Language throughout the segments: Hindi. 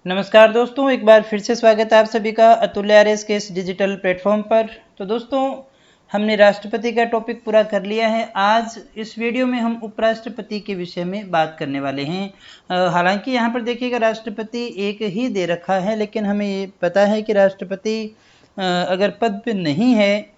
नमस्कार दोस्तों, एक बार फिर से स्वागत है आप सभी का अतुल्य आरएस के इस डिजिटल प्लेटफॉर्म पर। तो दोस्तों, हमने राष्ट्रपति का टॉपिक पूरा कर लिया है। आज इस वीडियो में हम उपराष्ट्रपति के विषय में बात करने वाले हैं। हालांकि यहाँ पर देखिएगा राष्ट्रपति एक ही दे रखा है, लेकिन हमें ये पता है कि राष्ट्रपति अगर पद पे नहीं है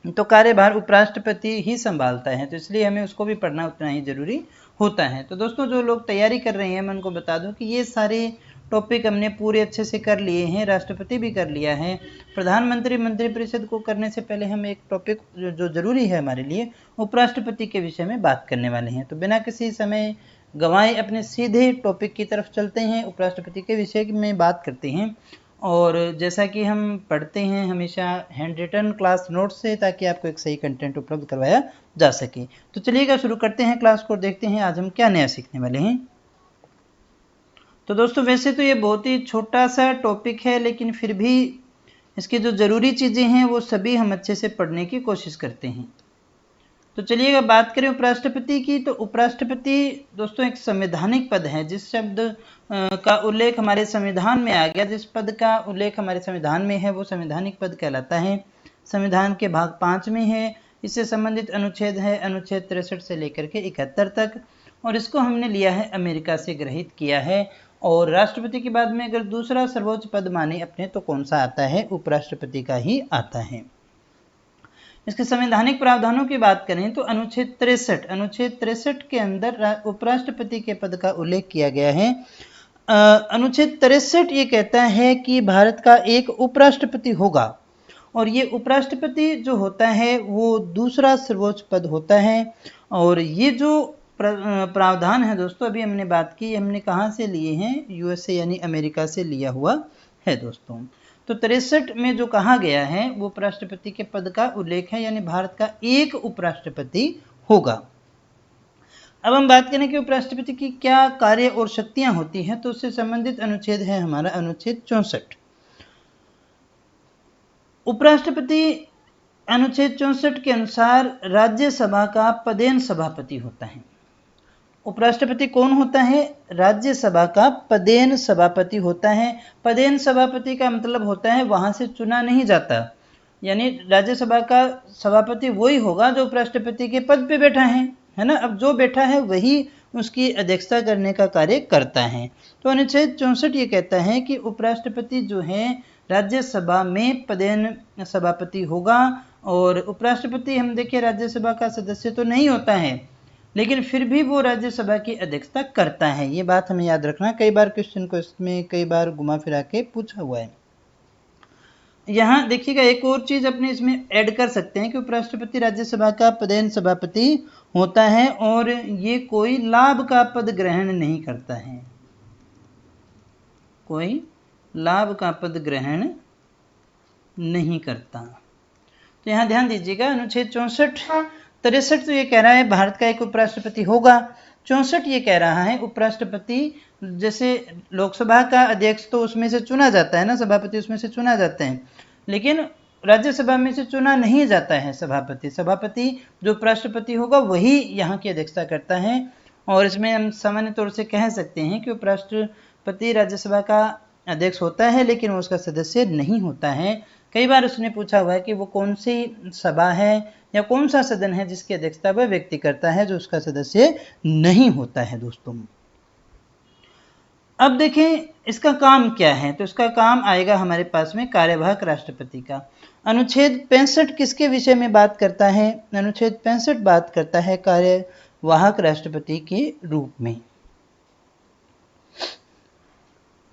तो कार्यभार उपराष्ट्रपति ही संभालता है, तो इसलिए हमें उसको भी पढ़ना उतना ही जरूरी होता है। तो दोस्तों, जो लोग तैयारी कर रहे हैं, मैं उनको बता दूं कि ये सारे टॉपिक हमने पूरे अच्छे से कर लिए हैं। राष्ट्रपति भी कर लिया है। प्रधानमंत्री मंत्रिपरिषद को करने से पहले हम एक टॉपिक जो जरूरी है हमारे लिए, उपराष्ट्रपति के विषय में बात करने वाले हैं। तो बिना किसी समय गंवाए अपने सीधे टॉपिक की तरफ चलते हैं, उपराष्ट्रपति के विषय में बात करते हैं। और जैसा कि हम पढ़ते हैं हमेशा हैंड रिटन क्लास नोट्स से, ताकि आपको एक सही कंटेंट उपलब्ध करवाया जा सके। तो चलिएगा शुरू करते हैं क्लास को, देखते हैं आज हम क्या नया सीखने वाले हैं। तो दोस्तों, वैसे तो ये बहुत ही छोटा सा टॉपिक है, लेकिन फिर भी इसकी जो ज़रूरी चीज़ें हैं वो सभी हम अच्छे से पढ़ने की कोशिश करते हैं। तो चलिएगा बात करें उपराष्ट्रपति की। तो उपराष्ट्रपति दोस्तों एक संवैधानिक पद है। जिस शब्द का उल्लेख हमारे संविधान में आ गया, जिस पद का उल्लेख हमारे संविधान में है, वो संवैधानिक पद कहलाता है। संविधान के भाग 5 में है। इससे संबंधित अनुच्छेद है अनुच्छेद 63 से लेकर के 71 तक, और इसको हमने लिया है अमेरिका से ग्रहित किया है। और राष्ट्रपति के बाद में अगर दूसरा सर्वोच्च पद माने अपने तो कौन सा आता है? उपराष्ट्रपति का ही आता है। इसके संवैधानिक प्रावधानों की बात करें तो अनुच्छेद 63 के अंदर उपराष्ट्रपति के पद का उल्लेख किया गया है। अनुच्छेद 63 ये कहता है कि भारत का एक उपराष्ट्रपति होगा, और ये उपराष्ट्रपति जो होता है वो दूसरा सर्वोच्च पद होता है। और ये जो प्रावधान है दोस्तों, अभी हमने बात की, हमने कहाँ से लिए हैं? यूएसए यानी अमेरिका से लिया हुआ है दोस्तों। तो 63 में जो कहा गया है वो उपराष्ट्रपति के पद का उल्लेख है, यानी भारत का एक उपराष्ट्रपति होगा। अब हम बात करें कि उपराष्ट्रपति की क्या कार्य और शक्तियां होती हैं, तो उससे संबंधित अनुच्छेद है हमारा अनुच्छेद 64। उपराष्ट्रपति अनुच्छेद 64 के अनुसार राज्यसभा का पदेन सभापति होता है। उपराष्ट्रपति कौन होता है? राज्यसभा का पदेन सभापति होता है। पदेन सभापति का मतलब होता है वहां से चुना नहीं जाता, यानी राज्यसभा का सभापति वही होगा जो उपराष्ट्रपति के पद पे बैठा है ना। अब जो बैठा है वही उसकी अध्यक्षता करने का कार्य करता है। तो अनुच्छेद 64 ये कहता है कि उपराष्ट्रपति जो है राज्यसभा में पदेन सभापति होगा। और उपराष्ट्रपति हम देखिए राज्यसभा का सदस्य तो नहीं होता है, लेकिन फिर भी वो राज्यसभा की अध्यक्षता करता है। ये बात हमें याद रखना, कई बार क्वेश्चन को इसमें कई बार घुमा फिरा के पूछा हुआ है। यहाँ देखिएगा एक और चीज अपने इसमें ऐड कर सकते हैं कि उपराष्ट्रपति राज्यसभा का पदेन सभापति होता है, और ये कोई लाभ का पद ग्रहण नहीं करता है। कोई लाभ का पद ग्रहण नहीं करता। तो यहाँ ध्यान दीजिएगा, अनुच्छेद 63 तो ये कह रहा है भारत का एक उपराष्ट्रपति होगा। 64 ये कह रहा है उपराष्ट्रपति, जैसे लोकसभा का अध्यक्ष तो उसमें से चुना जाता है ना, सभापति उसमें से चुना जाते हैं, लेकिन राज्यसभा में से चुना नहीं जाता है सभापति। सभापति जो उपराष्ट्रपति होगा वही यहाँ की अध्यक्षता करता है। और इसमें हम सामान्य तौर से कह सकते हैं कि उपराष्ट्रपति राज्यसभा का अध्यक्ष होता है, लेकिन वो उसका सदस्य नहीं होता है। कई बार उसने पूछा हुआ है कि वो कौन सी सभा है या कौन सा सदन है जिसकी अध्यक्षता वह व्यक्ति करता है जो उसका सदस्य नहीं होता है दोस्तों। अब देखें इसका काम क्या है। तो इसका काम आएगा हमारे पास में कार्यवाहक राष्ट्रपति का। अनुच्छेद 65 किसके विषय में बात करता है? अनुच्छेद 65 बात करता है कार्यवाहक राष्ट्रपति के रूप में।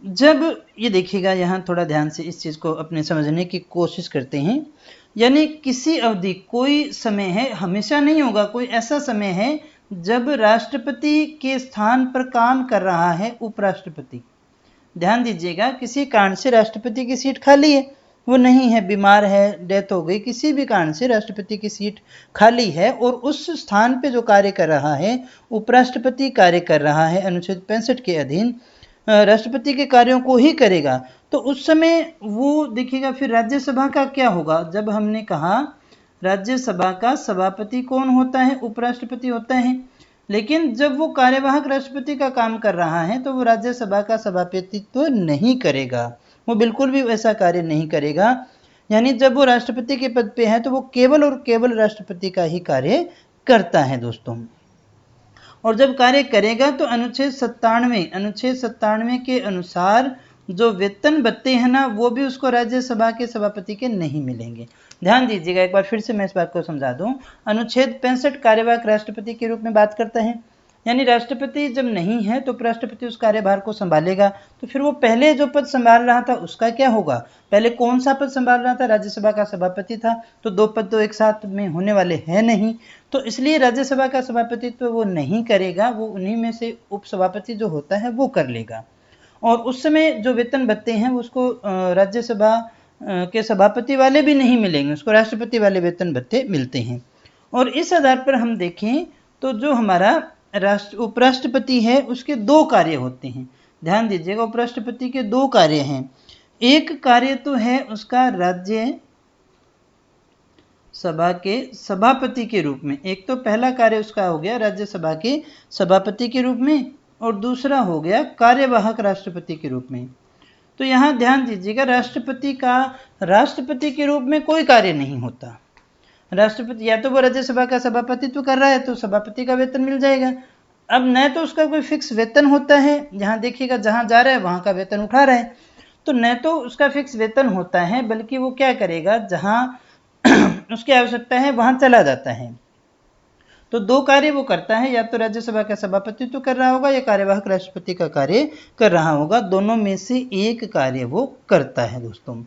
जब ये देखिएगा, यहाँ थोड़ा ध्यान से इस चीज को अपने समझने की कोशिश करते हैं, यानी किसी अवधि, कोई समय है, हमेशा नहीं होगा, कोई ऐसा समय है जब राष्ट्रपति के स्थान पर काम कर रहा है उपराष्ट्रपति। ध्यान दीजिएगा, किसी कारण से राष्ट्रपति की सीट खाली है, वो नहीं है, बीमार है, डेथ हो गई, किसी भी कारण से राष्ट्रपति की सीट खाली है और उस स्थान पे जो कार्य कर रहा है उपराष्ट्रपति कार्य कर रहा है, अनुच्छेद 65 के अधीन राष्ट्रपति के कार्यों को ही करेगा। तो उस समय वो देखिएगा फिर राज्यसभा का क्या होगा। जब हमने कहा राज्यसभा का सभापति कौन होता है? उपराष्ट्रपति होता है। लेकिन जब वो कार्यवाहक राष्ट्रपति का काम कर रहा है तो वो राज्यसभा का सभापतित्व नहीं करेगा, वो बिल्कुल भी वैसा कार्य नहीं करेगा। यानी जब वो राष्ट्रपति के पद पे है तो वो केवल और केवल राष्ट्रपति का ही कार्य करता है दोस्तों। और जब कार्य करेगा तो अनुच्छेद 97 के अनुसार जो वेतन भत्ते हैं ना, वो भी उसको राज्यसभा के सभापति के नहीं मिलेंगे। ध्यान दीजिएगा, एक बार फिर से मैं इस बात को समझा दूं। अनुच्छेद 65 कार्यवाहक राष्ट्रपति के रूप में बात करता है, यानी राष्ट्रपति जब नहीं है तो उपराष्ट्रपति उस कार्यभार को संभालेगा। तो फिर वो पहले जो पद संभाल रहा था उसका क्या होगा? पहले कौन सा पद संभाल रहा था? राज्यसभा का सभापति था। तो दो पद तो एक साथ में होने वाले हैं नहीं, तो इसलिए राज्यसभा का सभापतित्व वो नहीं करेगा, वो उन्हीं में से उपसभापति जो होता है वो कर लेगा। और उस समय जो वेतन भत्ते हैं उसको राज्यसभा के सभापति वाले भी नहीं मिलेंगे, उसको राष्ट्रपति वाले वेतन भत्ते मिलते हैं। और इस आधार पर हम देखें तो जो हमारा उपराष्ट्रपति है उसके दो कार्य होते हैं। ध्यान दीजिएगा, उपराष्ट्रपति के दो कार्य हैं। एक कार्य तो है उसका राज्य सभा के सभापति के रूप में, एक तो पहला कार्य उसका हो गया राज्यसभा के सभापति के रूप में, और दूसरा हो गया कार्यवाहक राष्ट्रपति के रूप में। तो यहां ध्यान दीजिएगा, राष्ट्रपति का राष्ट्रपति के रूप में कोई कार्य नहीं होता। राष्ट्रपति या तो वो राज्यसभा का सभापतित्व कर रहा है तो सभापति का वेतन मिल जाएगा। अब न तो उसका कोई फिक्स वेतन होता है, जहां देखिएगा जहां जा रहा है वहां का वेतन उठा रहा है, तो न तो उसका फिक्स वेतन होता है, बल्कि वो क्या करेगा, जहां उसकी आवश्यकता है वहां चला जाता है। तो दो कार्य वो करता है, या तो राज्यसभा का सभापतित्व कर रहा होगा या कार्यवाहक राष्ट्रपति का कार्य कर रहा होगा, दोनों में से एक कार्य वो करता है दोस्तों।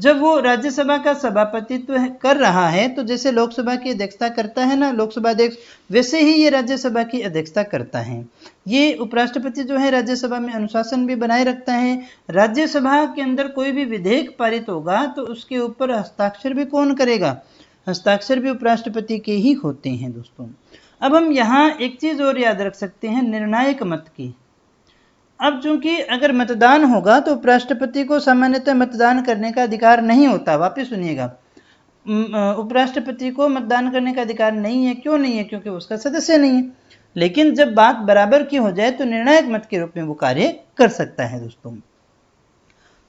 जब वो राज्यसभा का सभापतित्व कर रहा है तो जैसे लोकसभा की अध्यक्षता करता है ना लोकसभा अध्यक्ष, वैसे ही ये राज्यसभा की अध्यक्षता करता है। ये उपराष्ट्रपति जो है राज्यसभा में अनुशासन भी बनाए रखता है। राज्यसभा के अंदर कोई भी विधेयक पारित होगा तो उसके ऊपर हस्ताक्षर भी कौन करेगा? हस्ताक्षर भी उपराष्ट्रपति के ही होते हैं दोस्तों। अब हम यहाँ एक चीज और याद रख सकते हैं, निर्णायक मत की। अब चूंकि अगर मतदान होगा तो उपराष्ट्रपति को सामान्यतः मतदान करने का अधिकार नहीं होता। वापस सुनिएगा, उपराष्ट्रपति को मतदान करने का अधिकार नहीं है। क्यों नहीं है? क्योंकि उसका सदस्य नहीं है। लेकिन जब बात बराबर की हो जाए तो निर्णायक मत के रूप में वो कार्य कर सकता है दोस्तों।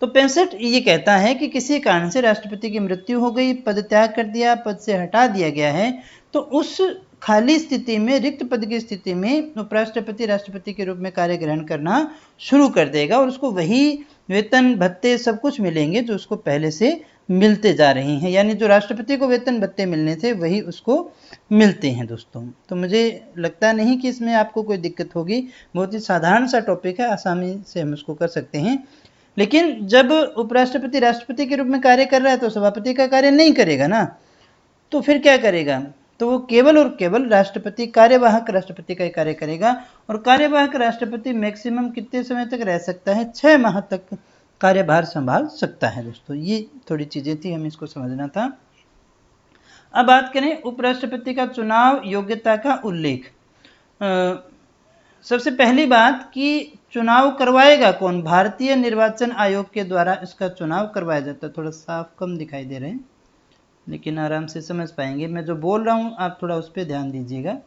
तो 65 ये कहता है कि किसी कारण से राष्ट्रपति की मृत्यु हो गई, पद त्याग कर दिया, पद से हटा दिया गया है, तो उस खाली स्थिति में, रिक्त पद की स्थिति में उपराष्ट्रपति राष्ट्रपति के रूप में कार्य ग्रहण करना शुरू कर देगा और उसको वही वेतन भत्ते सब कुछ मिलेंगे जो उसको पहले से मिलते जा रहे हैं। यानी जो राष्ट्रपति को वेतन भत्ते मिलने थे वही उसको मिलते हैं दोस्तों। तो मुझे लगता नहीं कि इसमें आपको कोई दिक्कत होगी, बहुत ही साधारण सा टॉपिक है, आसानी से हम उसको कर सकते हैं। लेकिन जब उपराष्ट्रपति राष्ट्रपति के रूप में कार्य कर रहा है तो सभापति का कार्य नहीं करेगा ना, तो फिर क्या करेगा? तो वो केवल और केवल राष्ट्रपति, कार्यवाहक राष्ट्रपति का ही कार्य करेगा। और कार्यवाहक राष्ट्रपति मैक्सिमम कितने समय तक रह सकता है? 6 माह तक कार्यभार संभाल सकता है दोस्तों। ये थोड़ी चीजें थी, हमें इसको समझना था। अब बात करें उपराष्ट्रपति का चुनाव योग्यता का उल्लेख। सबसे पहली बात कि चुनाव करवाएगा कौन? भारतीय निर्वाचन आयोग के द्वारा इसका चुनाव करवाया जाता है। थोड़ा साफ कम दिखाई दे रहे हैं लेकिन आराम से समझ पाएंगे। मैं जो बोल रहा हूं आप थोड़ा उस पर ध्यान दीजिएगा।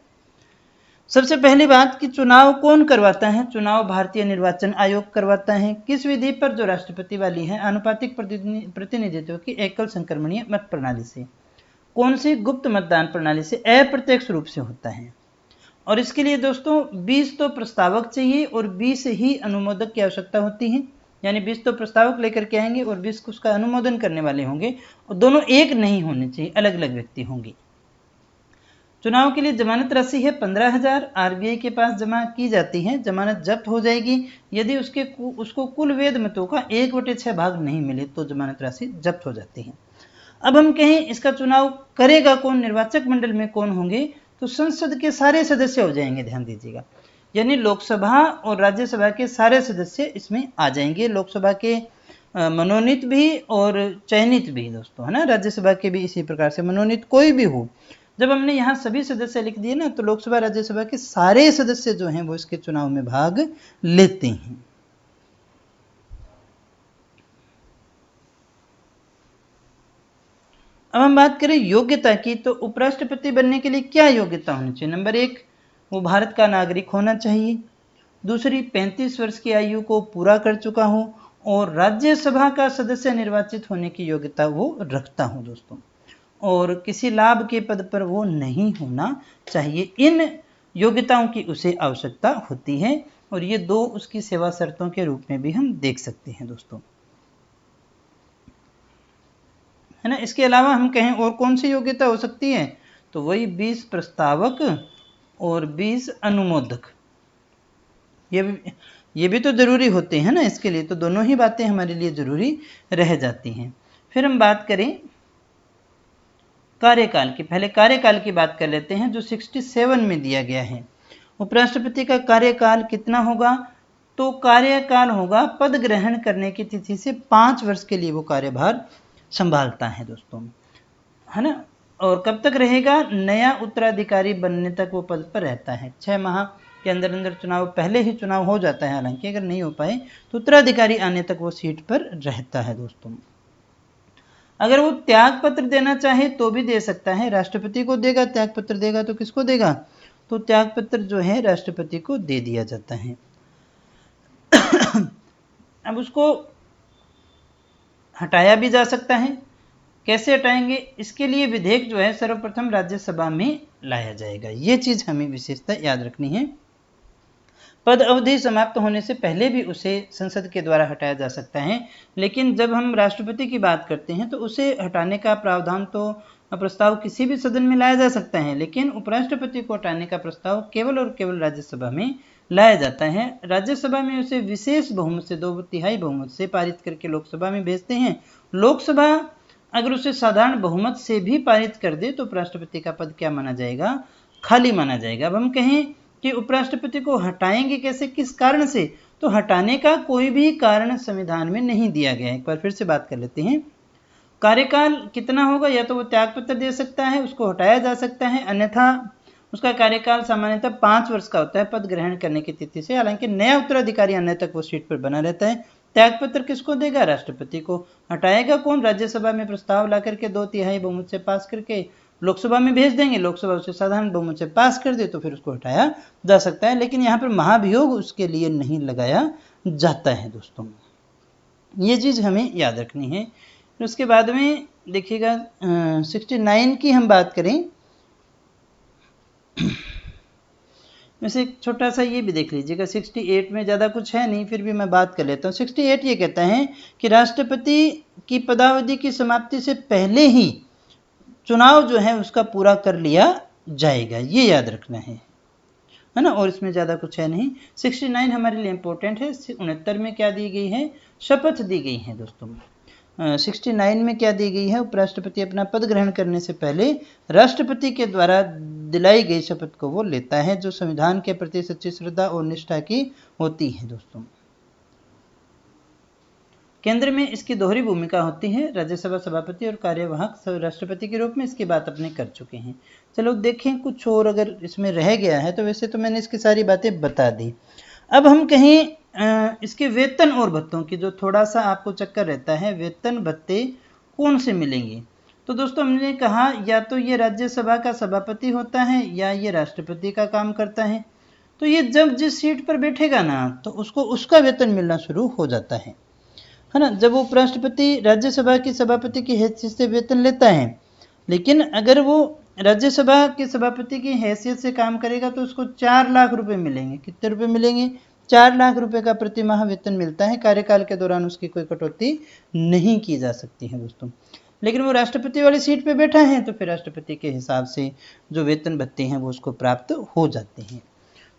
सबसे पहली बात कि चुनाव कौन करवाता है? चुनाव भारतीय निर्वाचन आयोग करवाता है। किस विधि पर? जो राष्ट्रपति वाली है, आनुपातिक प्रतिनिधित्व की एकल संक्रमणीय मत प्रणाली से। कौन सी? गुप्त मतदान प्रणाली से, अप्रत्यक्ष रूप से होता है। और इसके लिए दोस्तों 20 तो प्रस्तावक चाहिए और 20 ही अनुमोदक की आवश्यकता होती है। यानी 20 तो प्रस्तावक लेकर के आएंगे और 20 उसका अनुमोदन करने वाले होंगे, और दोनों एक नहीं होने चाहिए, अलग अलग व्यक्ति होंगे। चुनाव के लिए जमानत राशि है 15,000, आरबीआई के पास जमा की जाती है। जमानत जब्त हो जाएगी यदि उसको कुल वैध मतों का 1/6 भाग नहीं मिले तो जमानत राशि जब्त हो जाती है। अब हम कहें इसका चुनाव करेगा कौन? निर्वाचक मंडल में कौन होंगे? तो संसद के सारे सदस्य हो जाएंगे। ध्यान दीजिएगा, यानी लोकसभा और राज्यसभा के सारे सदस्य इसमें आ जाएंगे। लोकसभा के मनोनीत भी और चयनित भी दोस्तों, है ना। राज्यसभा के भी इसी प्रकार से मनोनीत कोई भी हो। जब हमने यहाँ सभी सदस्य लिख दिए ना, तो लोकसभा राज्यसभा के सारे सदस्य जो हैं वो इसके चुनाव में भाग लेते हैं। अब हम बात करें योग्यता की, तो उपराष्ट्रपति बनने के लिए क्या योग्यता होनी चाहिए? नंबर 1, वो भारत का नागरिक होना चाहिए। दूसरी, 35 वर्ष की आयु को पूरा कर चुका हो और राज्यसभा का सदस्य निर्वाचित होने की योग्यता वो रखता हूँ दोस्तों, और किसी लाभ के पद पर वो नहीं होना चाहिए। इन योग्यताओं की उसे आवश्यकता होती है और ये दो उसकी सेवा शर्तों के रूप में भी हम देख सकते हैं दोस्तों, है ना। इसके अलावा हम कहें और कौन सी योग्यता हो सकती है, तो वही 20 प्रस्तावक और 20 अनुमोदक, ये भी तो जरूरी होते हैं ना। इसके लिए तो दोनों ही बातें हमारे लिए जरूरी रह जाती हैं। फिर हम बात करें कार्यकाल की। पहले कार्यकाल की बात कर लेते हैं जो 67 में दिया गया है। उपराष्ट्रपति का कार्यकाल कितना होगा, तो कार्यकाल होगा पद ग्रहण करने की तिथि से 5 वर्ष के लिए वो कार्यभार संभालता है दोस्तों, है ना। और कब तक रहेगा, नया उत्तराधिकारी बनने तक वो पद पर रहता है। 6 माह के अंदर अंदर चुनाव, पहले ही चुनाव हो जाता है, हालांकि अगर नहीं हो पाए तो उत्तराधिकारी आने तक वो सीट पर रहता है दोस्तों। अगर वो त्याग पत्र देना चाहे तो भी दे सकता है, राष्ट्रपति को देगा, त्याग पत्र देगा तो किसको देगा, तो त्याग पत्र जो है राष्ट्रपति को दे दिया जाता है। अब उसको हटाया भी जा सकता है। कैसे हटाएंगे, इसके लिए विधेयक जो है सर्वप्रथम राज्यसभा में लाया जाएगा। ये चीज हमें विशेषता याद रखनी है। पद अवधि समाप्त होने से पहले भी उसे संसद के द्वारा हटाया जा सकता है, लेकिन जब हम राष्ट्रपति की बात करते हैं तो उसे हटाने का प्रावधान तो प्रस्ताव किसी भी सदन में लाया जा सकता है, लेकिन उपराष्ट्रपति को हटाने का प्रस्ताव केवल और केवल राज्यसभा में लाया जाता है। राज्यसभा में उसे विशेष बहुमत से 2/3 बहुमत से पारित करके लोकसभा में भेजते हैं। लोकसभा अगर उसे साधारण बहुमत से भी पारित कर दे तो उपराष्ट्रपति का पद क्या माना जाएगा, खाली माना जाएगा। अब हम कहें कि उपराष्ट्रपति को हटाएंगे कैसे, किस कारण से, तो हटाने का कोई भी कारण संविधान में नहीं दिया गया है। एक बार फिर से बात कर लेते हैं। कार्यकाल कितना होगा, या तो वो त्यागपत्र दे सकता है, उसको हटाया जा सकता है, अन्यथा उसका कार्यकाल सामान्यतः 5 वर्ष का होता है पद ग्रहण करने की तिथि से। हालांकि नया उत्तराधिकारी आने तक वो सीट पर बना रहता है। त्यागपत्र किसको देगा, राष्ट्रपति को। हटाएगा कौन, राज्यसभा में प्रस्ताव ला करके 2/3 बहुमत से पास करके लोकसभा में भेज देंगे, लोकसभा उसे साधारण बहुमत से पास कर दे तो फिर उसको हटाया जा सकता है। लेकिन यहाँ पर महाभियोग उसके लिए नहीं लगाया जाता है दोस्तों, ये चीज हमें याद रखनी है। उसके बाद में देखिएगा 69 की हम बात करें, वैसे एक छोटा सा ये भी देख लीजिएगा। 68 में ज़्यादा कुछ है नहीं, फिर भी मैं बात कर लेता हूँ। 68 ये कहता है कि राष्ट्रपति की पदावधि की समाप्ति से पहले ही चुनाव जो है उसका पूरा कर लिया जाएगा, ये याद रखना है ना। और इसमें ज़्यादा कुछ है नहीं। 69 हमारे लिए इंपॉर्टेंट है। 69 में क्या दी गई है, शपथ दी गई है दोस्तों। 69 में क्या दी गई है, उपराष्ट्रपति अपना पद ग्रहण करने से पहले राष्ट्रपति के द्वारा दिलाई गई शपथ को वो लेता है, जो संविधान के प्रति सच्ची श्रद्धा और निष्ठा की होती है दोस्तों। केंद्र में इसकी दोहरी भूमिका होती है, राज्यसभा सभापति और कार्यवाहक राष्ट्रपति के रूप में। इसकी बात अपने कर चुके हैं। चलो देखें कुछ और अगर इसमें रह गया है, तो वैसे तो मैंने इसकी सारी बातें बता दी। अब हम कहें इसके वेतन और भत्तों की, जो थोड़ा सा आपको चक्कर रहता है, वेतन भत्ते कौन से मिलेंगे। तो दोस्तों हमने कहा या तो ये राज्यसभा का सभापति होता है या ये राष्ट्रपति का काम करता है। तो ये जब जिस सीट पर बैठेगा ना, तो उसको उसका वेतन मिलना शुरू हो जाता है ना। जब वो उपराष्ट्रपति राज्यसभा की सभापति की हैसियत से वेतन लेता है, लेकिन अगर वो राज्यसभा के सभापति की हैसियत से काम करेगा तो उसको 4 लाख रुपए मिलेंगे। कितने रुपए मिलेंगे, 4 लाख रुपए का प्रति माह वेतन मिलता है। कार्यकाल के दौरान उसकी कोई कटौती नहीं की जा सकती है दोस्तों। लेकिन वो राष्ट्रपति वाली सीट पे बैठा है तो फिर राष्ट्रपति के हिसाब से जो वेतन भत्ते हैं वो उसको प्राप्त हो जाते हैं।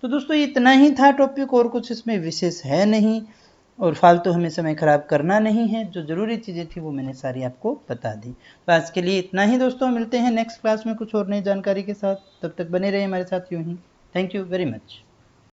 तो दोस्तों इतना ही था टॉपिक, और कुछ इसमें विशेष है नहीं, और फालतू हमें समय खराब करना नहीं है। जो जरूरी चीज़ें थी वो मैंने सारी आपको बता दी। तो आज के लिए इतना ही दोस्तों, मिलते हैं नेक्स्ट क्लास में कुछ और नई जानकारी के साथ। तब तक बने रहिए हमारे साथ यूं ही। Thank you very much.